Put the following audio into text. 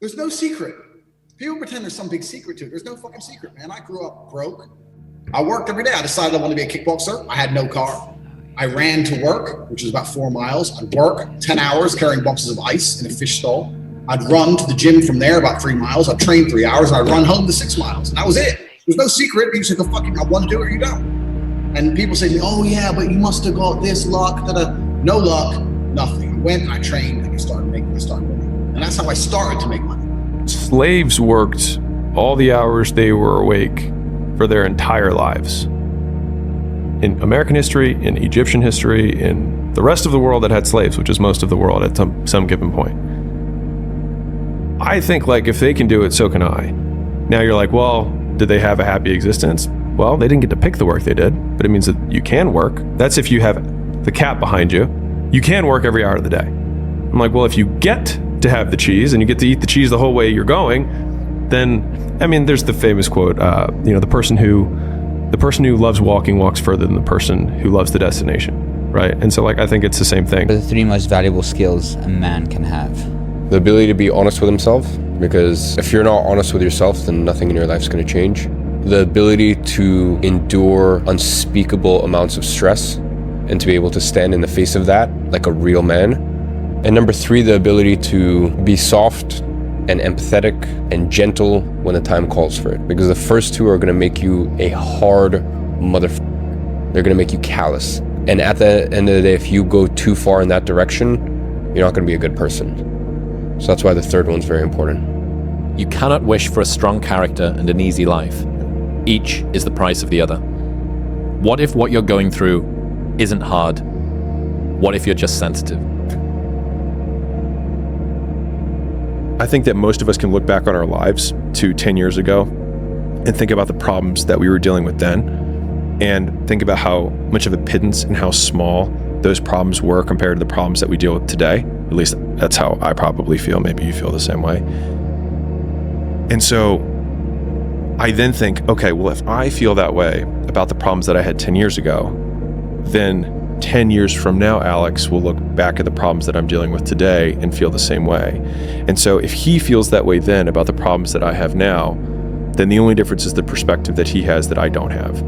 There's no secret. People pretend there's some big secret to it. There's no fucking secret, man. I grew up broke. I worked every day. I decided I wanted to be a kickboxer. I had no car. I ran to work, which was about 4 miles. I'd work 10 hours carrying boxes of ice in a fish stall. I'd run to the gym from there about 3 miles. I'd train 3 hours, and I'd run home to 6 miles. And that was it. There's no secret. People say, "Go fucking, I want to do it or you don't." And people say to me, "Oh yeah, but you must have got this luck." No luck, nothing. I went and I trained and I started winning. And that's how I started to make money. Slaves worked all the hours they were awake for their entire lives. In American history, in Egyptian history, in the rest of the world that had slaves, which is most of the world at some given point. I think, like, if they can do it, so can I. Now you're like, well, did they have a happy existence? Well, they didn't get to pick the work they did, but it means that you can work. That's if you have the cap behind you. You can work every hour of the day. I'm like, well, if you get to have the cheese and you get to eat the cheese the whole way you're going, then, I mean, there's the famous quote, the person who loves walking walks further than the person who loves the destination, right? And so, like, I think it's the same thing. The 3 most valuable skills a man can have. The ability to be honest with himself, because if you're not honest with yourself, then nothing in your life's going to change. The ability to endure unspeakable amounts of stress and to be able to stand in the face of that like a real man. And number 3, the ability to be soft and empathetic and gentle when the time calls for it. Because the first 2 are going to make you a hard motherfucker. They're going to make you callous. And at the end of the day, if you go too far in that direction, you're not going to be a good person. So that's why the 3rd one's very important. You cannot wish for a strong character and an easy life. Each is the price of the other. What if what you're going through isn't hard? What if you're just sensitive? I think that most of us can look back on our lives to 10 years ago and think about the problems that we were dealing with then and think about how much of a pittance and how small those problems were compared to the problems that we deal with today. At least that's how I probably feel. Maybe you feel the same way. And so I then think, okay, well, if I feel that way about the problems that I had 10 years ago, then 10 years from now, Alex will look back at the problems that I'm dealing with today and feel the same way. And so if he feels that way then about the problems that I have now, then the only difference is the perspective that he has that I don't have.